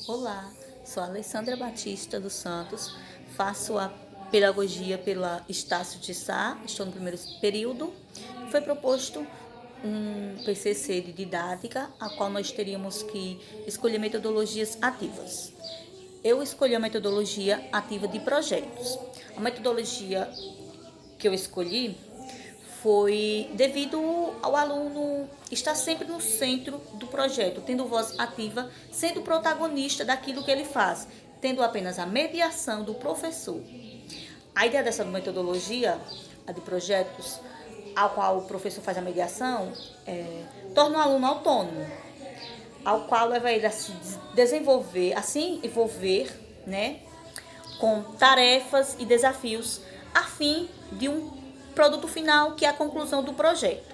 Olá, sou a Alessandra Batista dos Santos, faço a pedagogia pela Estácio de Sá, estou no primeiro período. Foi proposto um PCC de didática, a qual nós teríamos que escolher metodologias ativas. Eu escolhi a metodologia ativa de projetos. A metodologia que eu escolhi foi devido ao aluno estar sempre no centro do projeto, tendo voz ativa, sendo protagonista daquilo que ele faz, tendo apenas a mediação do professor. A ideia dessa metodologia, a de projetos, ao qual o professor faz a mediação, torna o aluno autônomo, ao qual leva ele a se desenvolver, a se envolver, né, com tarefas e desafios a fim de um produto final, que é a conclusão do projeto.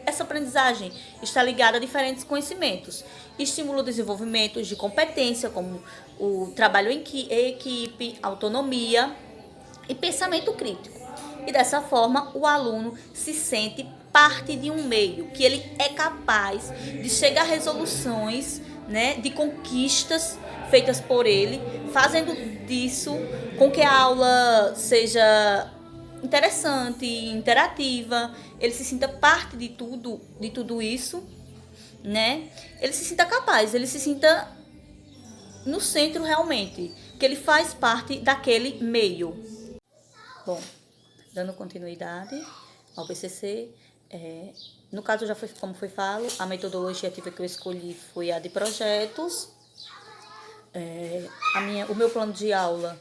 Essa aprendizagem está ligada a diferentes conhecimentos, estimula o desenvolvimento de competência, como o trabalho em equipe, autonomia e pensamento crítico. E dessa forma, o aluno se sente parte de um meio, que ele é capaz de chegar a resoluções, né, de conquistas feitas por ele, fazendo disso com que a aula seja interessante, interativa, ele se sinta parte de tudo isso, né? Ele se sinta capaz, ele se sinta no centro realmente, que ele faz parte daquele meio. Bom, dando continuidade ao PCC, no caso já foi como foi falo, a metodologia ativa que eu escolhi foi a de projetos. O meu plano de aula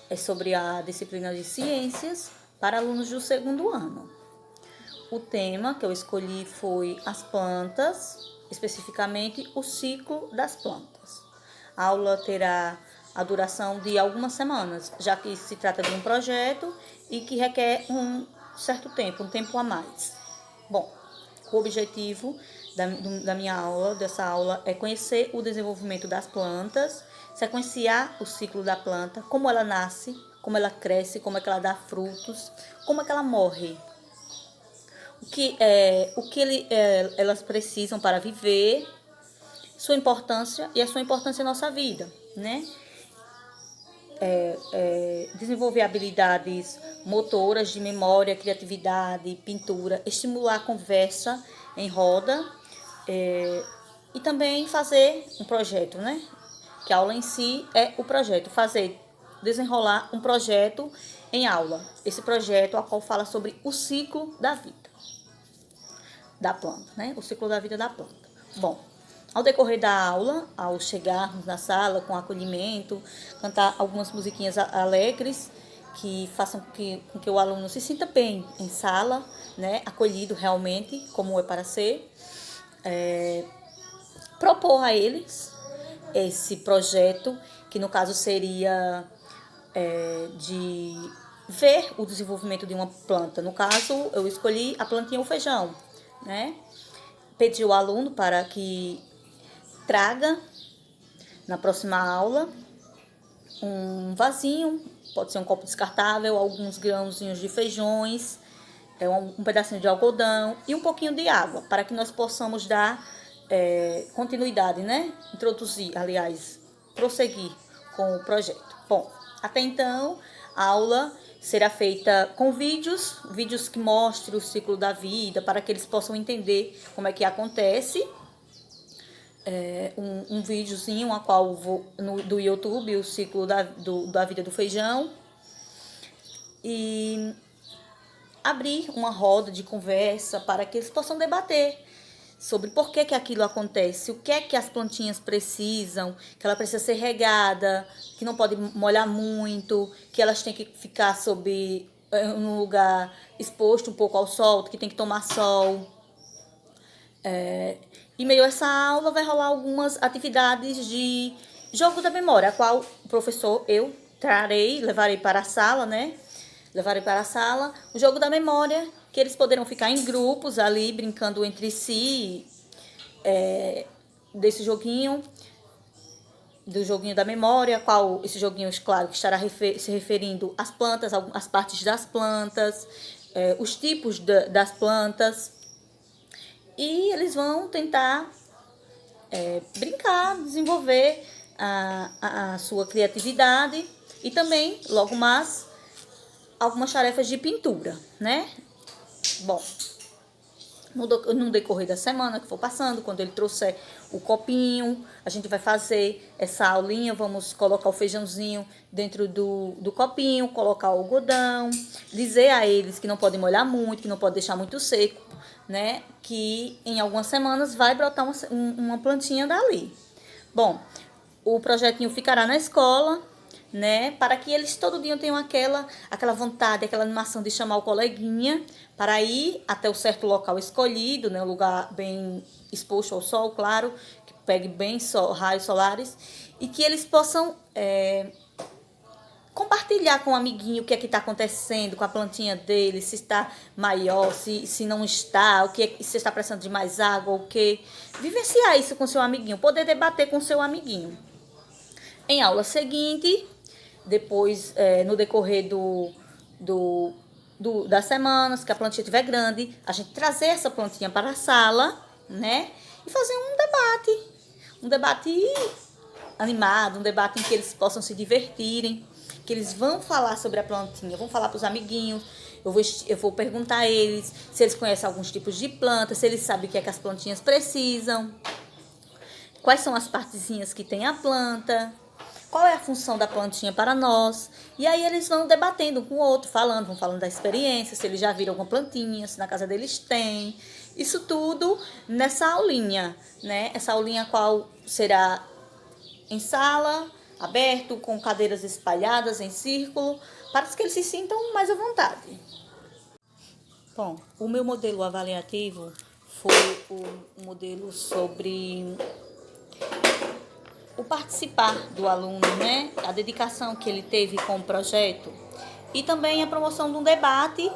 é sobre a disciplina de ciências para alunos do segundo ano. O tema que eu escolhi foi as plantas, especificamente o ciclo das plantas. A aula terá a duração de algumas semanas, já que se trata de um projeto e que requer um certo tempo, um tempo a mais. Bom, o objetivo da minha aula, dessa aula, é conhecer o desenvolvimento das plantas, sequenciar o ciclo da planta, como ela nasce, como ela cresce, como é que ela dá frutos, como é que ela morre. Elas precisam para viver, sua importância e a sua importância em nossa vida, né? Desenvolver habilidades motoras de memória, criatividade, pintura, estimular a conversa em roda e também fazer um projeto, né? Que a aula em si é o projeto, desenrolar um projeto em aula. Esse projeto a qual fala sobre o ciclo da vida da planta, né? O ciclo da vida da planta. Bom, ao decorrer da aula, ao chegarmos na sala com acolhimento, cantar algumas musiquinhas alegres que façam com que o aluno se sinta bem em sala, né? Acolhido realmente, como é para ser. Propor a eles esse projeto, que no caso seria de ver o desenvolvimento de uma planta. No caso, eu escolhi a plantinha ou feijão, né? Pedi ao aluno para que traga na próxima aula um vasinho, pode ser um copo descartável, alguns grãozinhos de feijões, um pedacinho de algodão e um pouquinho de água, para que nós possamos dar continuidade, né? Prosseguir com o projeto. Bom, até então, a aula será feita com vídeos que mostrem o ciclo da vida, para que eles possam entender como é que acontece. Um videozinho a qual vou do YouTube, o ciclo da vida do feijão. E abrir uma roda de conversa para que eles possam debater sobre por que aquilo acontece, o que é que as plantinhas precisam, que ela precisa ser regada, que não pode molhar muito, que elas têm que ficar num lugar exposto um pouco ao sol, que tem que tomar sol. Em meio a essa aula vai rolar algumas atividades de jogo da memória, a qual o professor levarei para a sala, né? Levarei para a sala o jogo da memória, que eles poderão ficar em grupos ali, brincando entre si, desse joguinho, do joguinho da memória, qual esse joguinho, claro, que estará se referindo às plantas, às partes das plantas, os tipos das plantas. E eles vão tentar brincar, desenvolver a sua criatividade e também, logo mais, algumas tarefas de pintura, né? Bom, no decorrer da semana que for passando, quando ele trouxer o copinho, a gente vai fazer essa aulinha, vamos colocar o feijãozinho dentro do copinho, colocar o algodão, dizer a eles que não podem molhar muito, que não pode deixar muito seco, né? Que em algumas semanas vai brotar uma plantinha dali. Bom, o projetinho ficará na escola, né, para que eles todo dia tenham aquela vontade, aquela animação de chamar o coleguinha para ir até o certo local escolhido, né, um lugar bem exposto ao sol, claro, que pegue bem raios solares, e que eles possam compartilhar com o amiguinho o que é que está acontecendo com a plantinha dele, se está maior, se não está, se está precisando de mais água, o que. Vivenciar isso com seu amiguinho, poder debater com seu amiguinho. Em aula seguinte, depois, no decorrer das semanas, que a plantinha estiver grande, a gente trazer essa plantinha para a sala, né? E fazer um debate animado, um debate em que eles possam se divertirem, que eles vão falar sobre a plantinha, vão falar para os amiguinhos, eu vou perguntar a eles se eles conhecem alguns tipos de plantas, se eles sabem o que é que as plantinhas precisam, quais são as partezinhas que tem a planta, qual é a função da plantinha para nós. E aí eles vão debatendo um com o outro, vão falando da experiência, se eles já viram alguma plantinha, se na casa deles tem. Isso tudo nessa aulinha, né? Essa aulinha qual será em sala, aberto, com cadeiras espalhadas em círculo, para que eles se sintam mais à vontade. Bom, o meu modelo avaliativo foi o modelo sobre o participar do aluno, né? A dedicação que ele teve com o projeto e também a promoção de um debate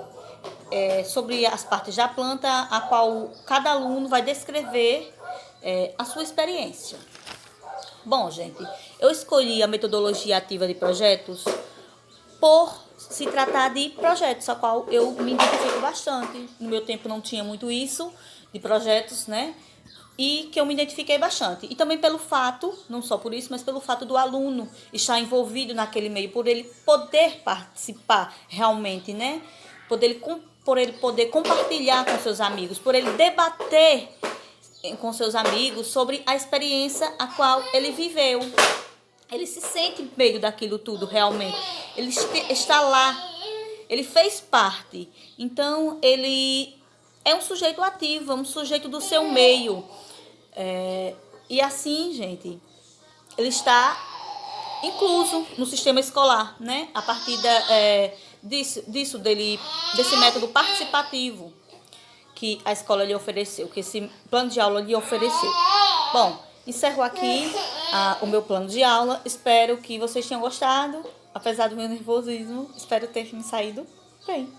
sobre as partes da planta, a qual cada aluno vai descrever a sua experiência. Bom, gente, eu escolhi a metodologia ativa de projetos por se tratar de projetos, a qual eu me identifico bastante. No meu tempo não tinha muito isso, de projetos, né? E que eu me identifiquei bastante. E também pelo fato, não só por isso, mas pelo fato do aluno estar envolvido naquele meio, por ele poder participar realmente, né? Por ele poder compartilhar com seus amigos, por ele debater com seus amigos sobre a experiência a qual ele viveu. Ele se sente meio daquilo tudo realmente. Ele está lá. Ele fez parte. Então, ele é um sujeito ativo, é um sujeito do seu meio. E assim, gente, ele está incluso no sistema escolar, né? A partir desse método participativo que a escola lhe ofereceu, que esse plano de aula lhe ofereceu. Bom, encerro aqui o meu plano de aula. Espero que vocês tenham gostado. Apesar do meu nervosismo, espero ter me saído bem.